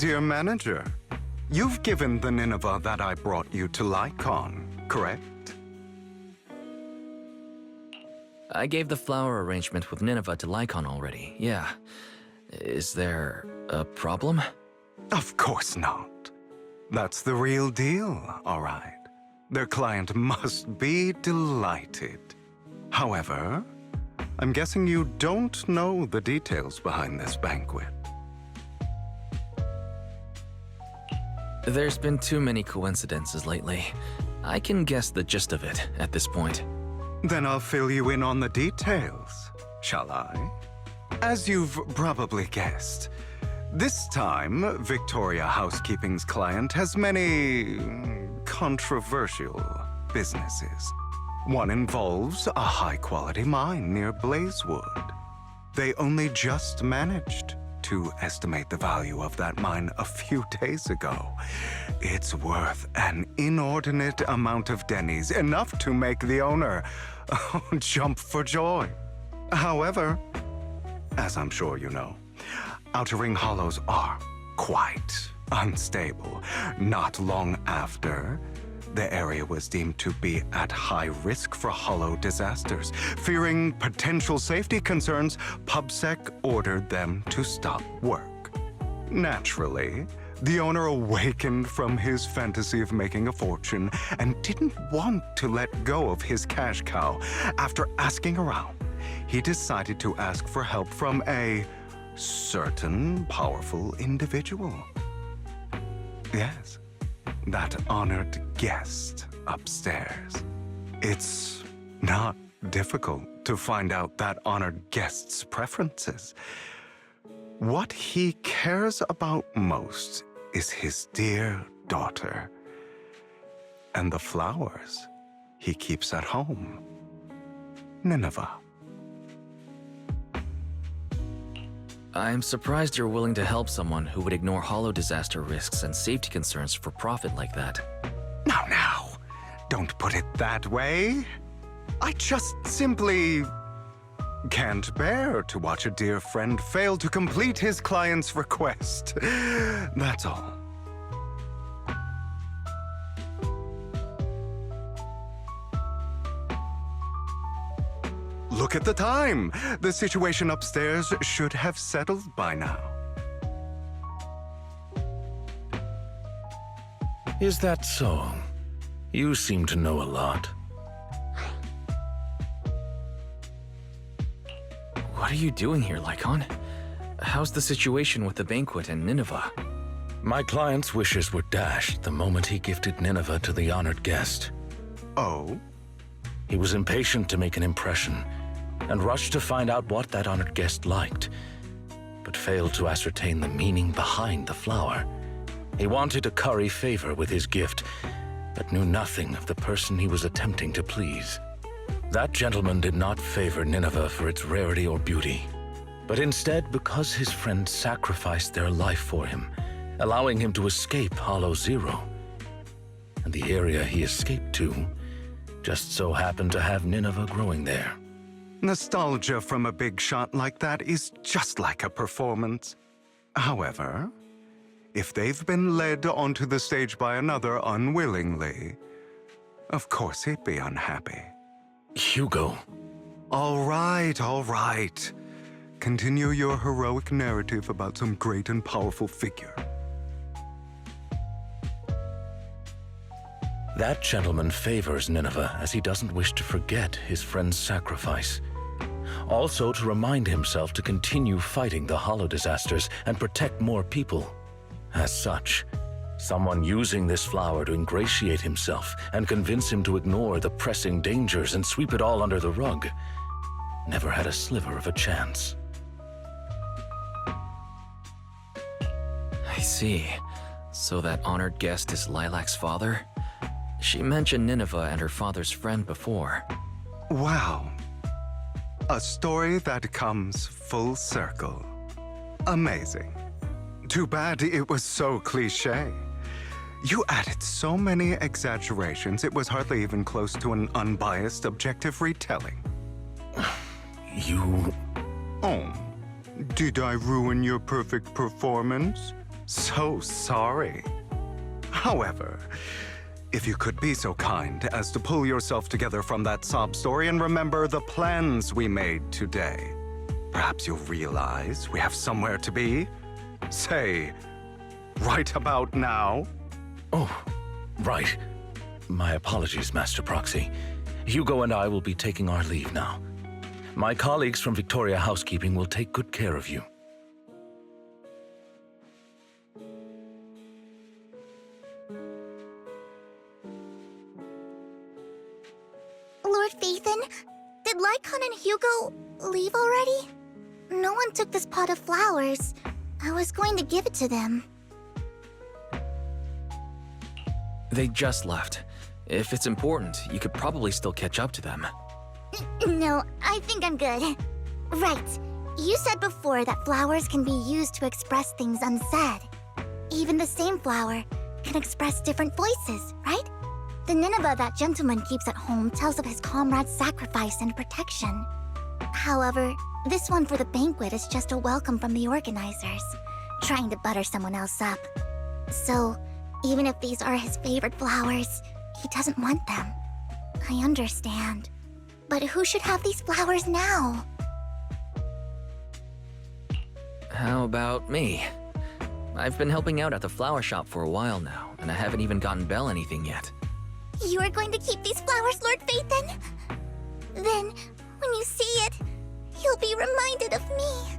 dear manager, you've given the Nineveh that I brought you to Lycon, correct? I gave the flower arrangement with Nineveh to Lycon already, yeah. Is there a problem? Of course not. That's the real deal, all right. Their client must be delighted. However, I'm guessing you don't know the details behind this banquet. There's been too many coincidences lately. I can guess the gist of it at this point. Then I'll fill you in on the details, shall I? As you've probably guessed, this time, Victoria Housekeeping's client has many controversial businesses. One involves a high-quality mine near Blazewood. They only just managed to estimate the value of that mine a few days ago. It's worth an inordinate amount of dennies, enough to make the owner jump for joy. However, as I'm sure you know, Outer Ring hollows are quite unstable. Not long after, the area was deemed to be at high risk for hollow disasters. Fearing potential safety concerns, PubSec ordered them to stop work. Naturally, the owner awakened from his fantasy of making a fortune and didn't want to let go of his cash cow. After asking around, he decided to ask for help from a certain powerful individual. Yes, that honored guest upstairs. It's not difficult to find out that honored guest's preferences. What he cares about most is his dear daughter and the flowers he keeps at home. Nineveh. I'm surprised you're willing to help someone who would ignore hollow disaster risks and safety concerns for profit like that. Now, don't put it that way. I just simply can't bear to watch a dear friend fail to complete his client's request. That's all. Look at the time. The situation upstairs should have settled by now. Is that so? You seem to know a lot. What are you doing here, Lycon? How's the situation with the banquet and Nineveh? My client's wishes were dashed the moment he gifted Nineveh to the honored guest. Oh? He was impatient to make an impression and rushed to find out what that honored guest liked, but failed to ascertain the meaning behind the flower. He wanted to curry favor with his gift, but knew nothing of the person he was attempting to please. That gentleman did not favor Nineveh for its rarity or beauty, but instead because his friend sacrificed their life for him, allowing him to escape Hollow Zero. And the area he escaped to just so happened to have Nineveh growing there. Nostalgia from a big shot like that is just like a performance. However, if they've been led onto the stage by another unwillingly, of course he'd be unhappy. Hugo. All right. Continue your heroic narrative about some great and powerful figure. That gentleman favors Nineveh as he doesn't wish to forget his friend's sacrifice. Also to remind himself to continue fighting the hollow disasters and protect more people. As such, someone using this flower to ingratiate himself and convince him to ignore the pressing dangers and sweep it all under the rug never had a sliver of a chance. I see. So that honored guest is Lilac's father? She mentioned Nineveh and her father's friend before. Wow. A story that comes full circle. Amazing. Too bad it was so cliché. You added so many exaggerations, it was hardly even close to an unbiased, objective retelling. You... Oh, did I ruin your perfect performance? So sorry. However, if you could be so kind as to pull yourself together from that sob story and remember the plans we made today, perhaps you'll realize we have somewhere to be. Say, right about now. Oh, right. My apologies, Master Proxy. Hugo and I will be taking our leave now. My colleagues from Victoria Housekeeping will take good care of you. Lord Phaethon, did Lycon and Hugo leave already? No one took this pot of flowers. I was going to give it to them. They just left. If it's important, you could probably still catch up to them. No, I think I'm good. Right. You said before that flowers can be used to express things unsaid. Even the same flower can express different voices, right? The Nineveh that gentleman keeps at home tells of his comrade's sacrifice and protection. However, this one for the banquet is just a welcome from the organizers, trying to butter someone else up. So, even if these are his favorite flowers, he doesn't want them. I understand. But who should have these flowers now? How about me? I've been helping out at the flower shop for a while now, and I haven't even gotten Belle anything yet. You are going to keep these flowers, Lord Phaethon? Then, when you see it, you'll be reminded of me.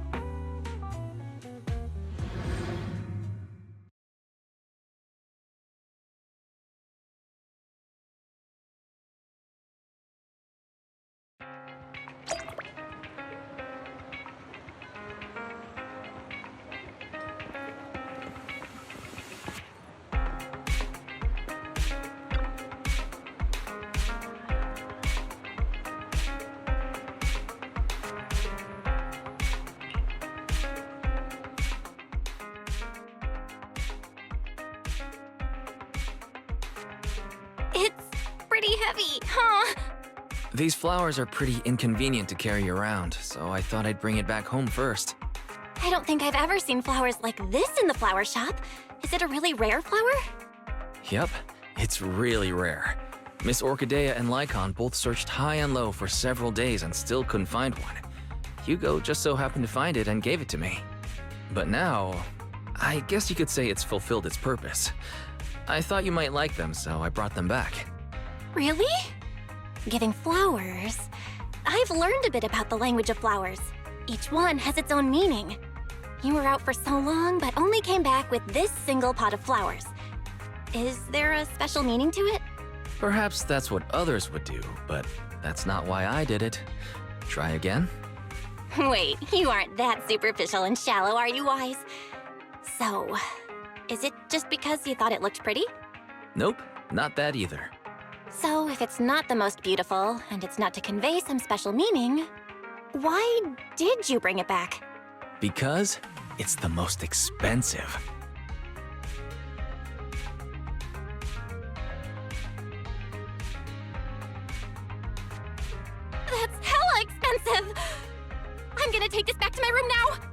It's pretty heavy, huh? These flowers are pretty inconvenient to carry around, so I thought I'd bring it back home first. I don't think I've ever seen flowers like this in the flower shop. Is it a really rare flower? Yep, it's really rare. Miss Orchidea and Lycon both searched high and low for several days and still couldn't find one. Hugo just so happened to find it and gave it to me. But now, I guess you could say it's fulfilled its purpose. I thought you might like them, so I brought them back. Really? Giving flowers? I've learned a bit about the language of flowers. Each one has its own meaning. You were out for so long, but only came back with this single pot of flowers. Is there a special meaning to it? Perhaps that's what others would do, but that's not why I did it. Try again? Wait, you aren't that superficial and shallow, are you, Wise? So, is it just because you thought it looked pretty? Nope, not that either. So, if it's not the most beautiful, and it's not to convey some special meaning, why did you bring it back? Because it's the most expensive. That's hella expensive! I'm gonna take this back to my room now!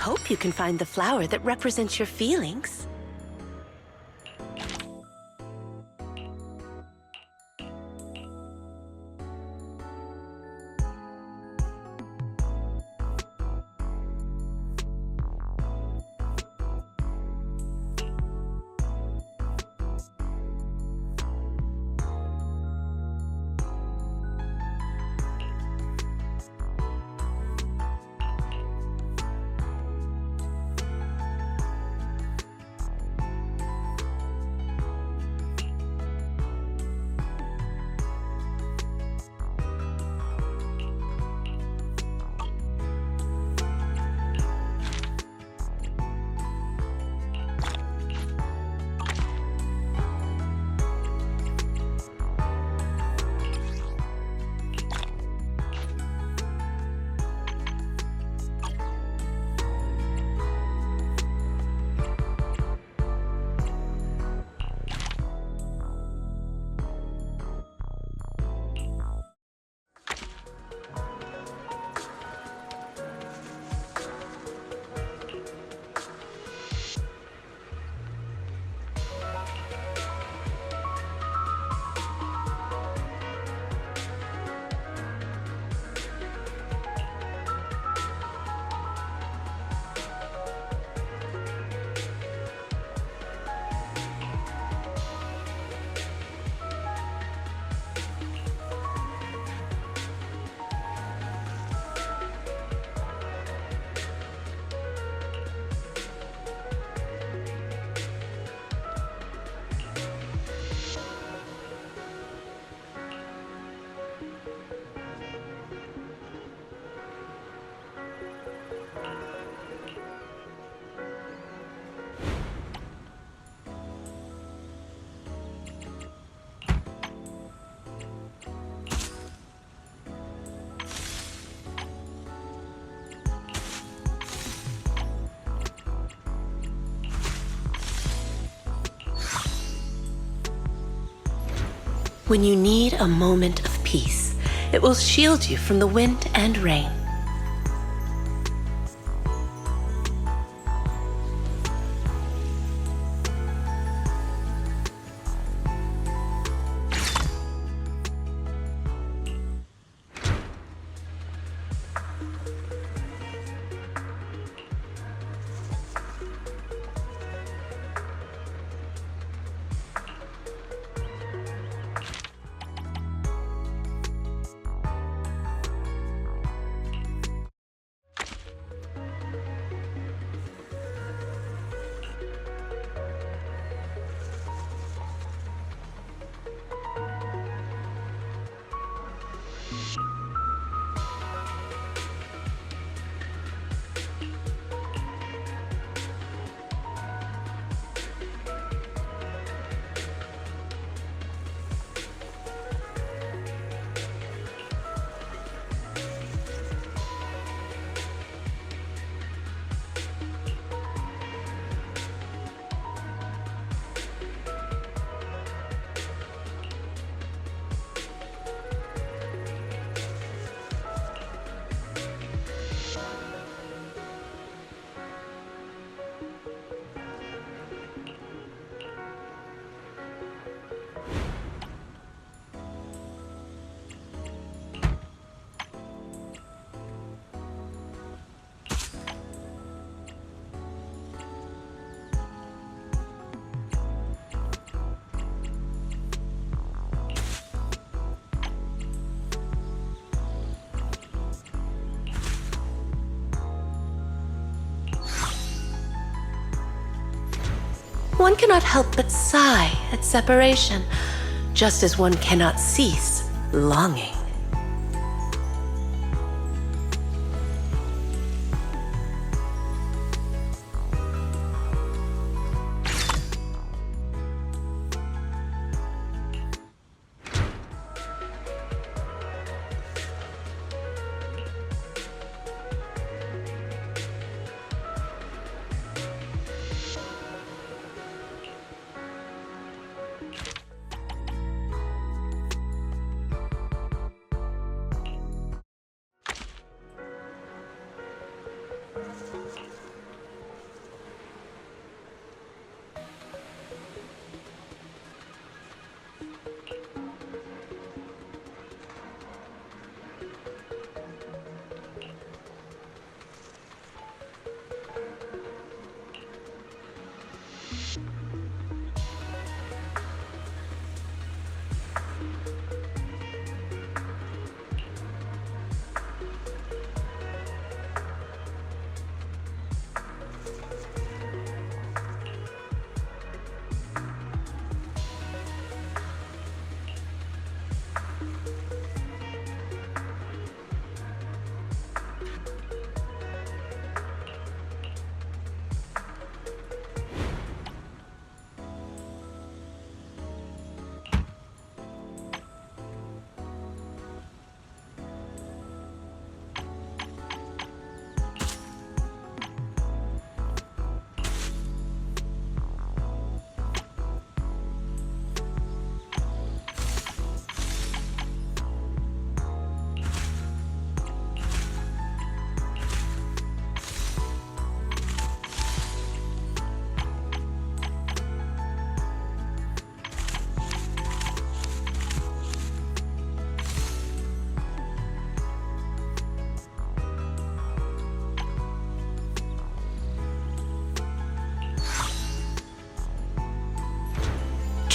hope you can find the flower that represents your feelings. When you need a moment of peace, it will shield you from the wind and rain. One cannot help but sigh at separation, just as one cannot cease longing.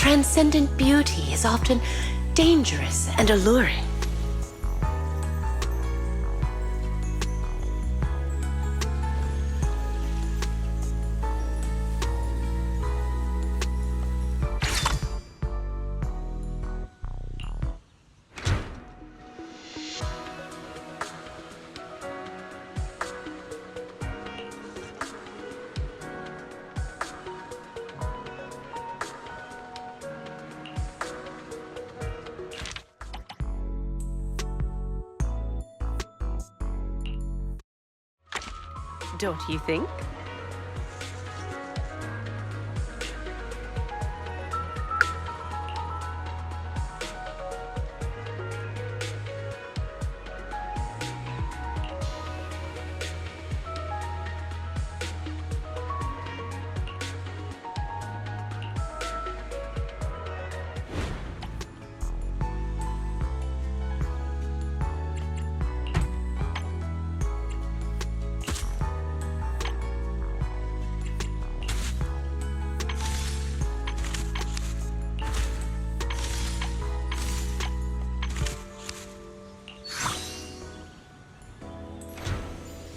transcendent beauty is often dangerous and alluring. Don't you think?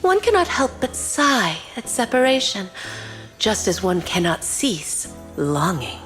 One cannot help but sigh at separation, just as one cannot cease longing.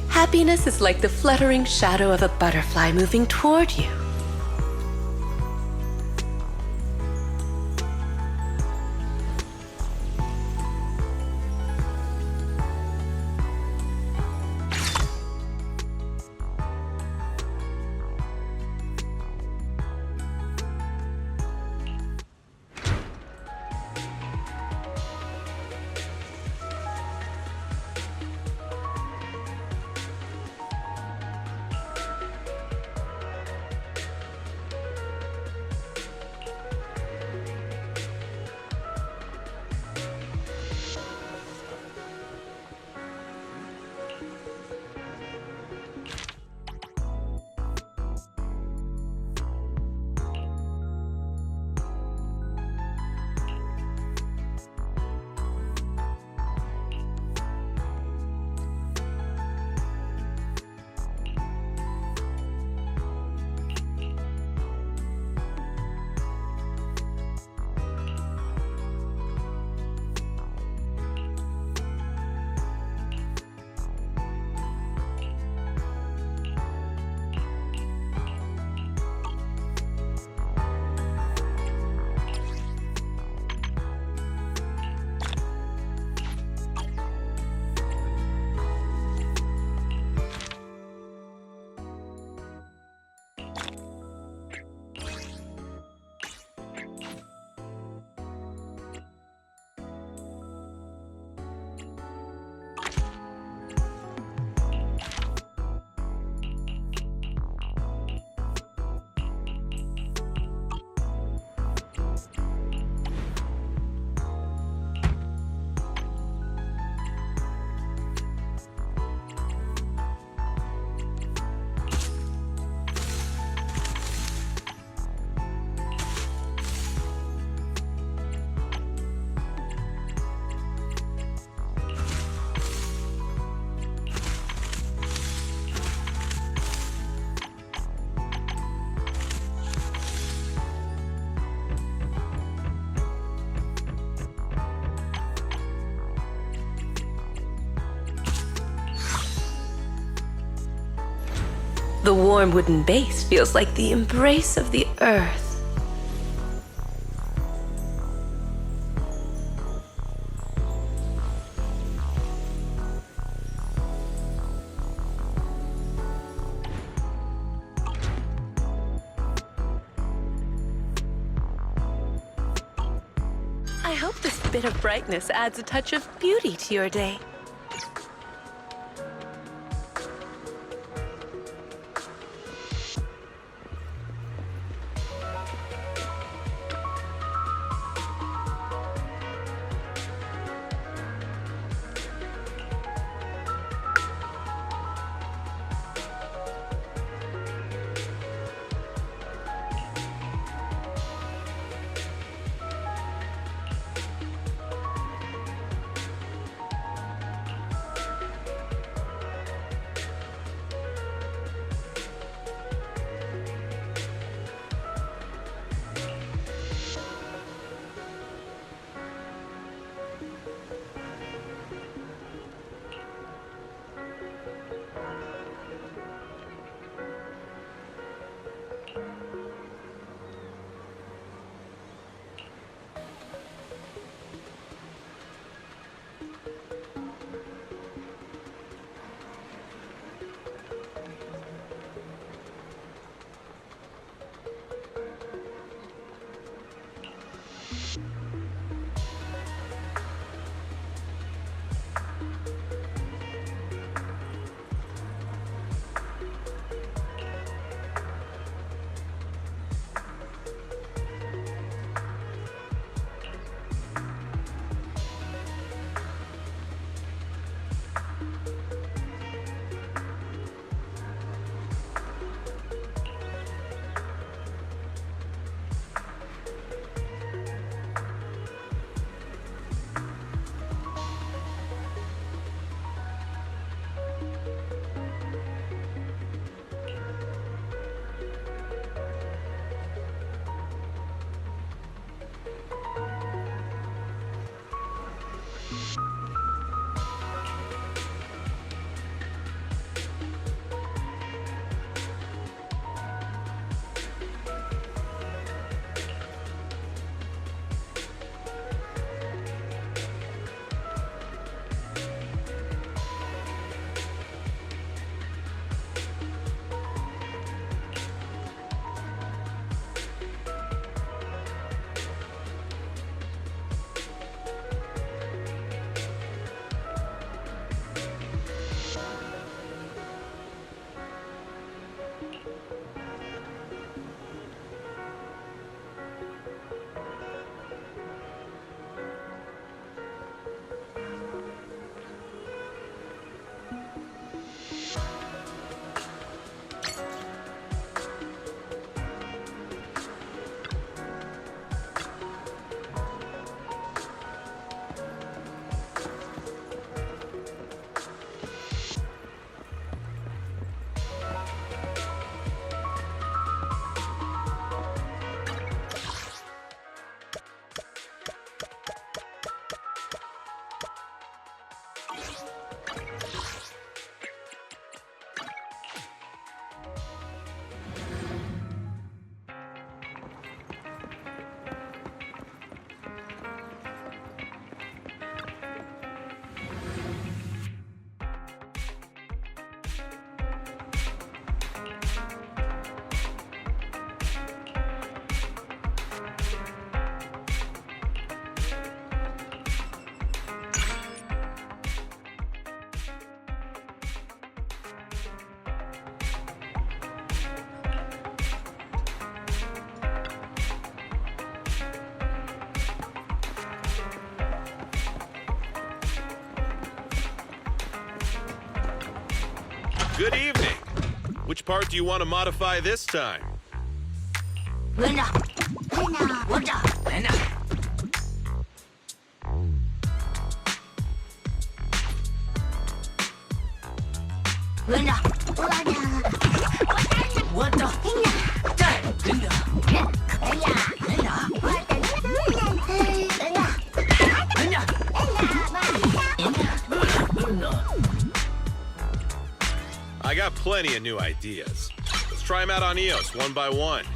Happiness is like the fluttering shadow of a butterfly moving toward you. The warm wooden base feels like the embrace of the earth. I hope this bit of brightness adds a touch of beauty to your day. Good evening. Which part do you want to modify this time? I got plenty of new ideas. Let's try them out on EOS one by one.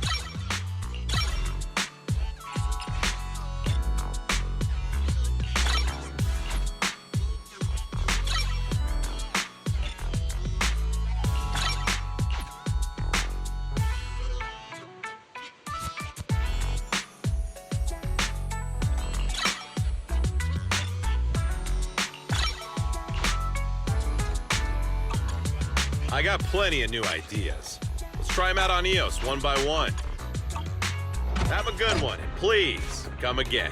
I got plenty of new ideas. Let's try them out on EOS one by one. Have a good one, and please come again.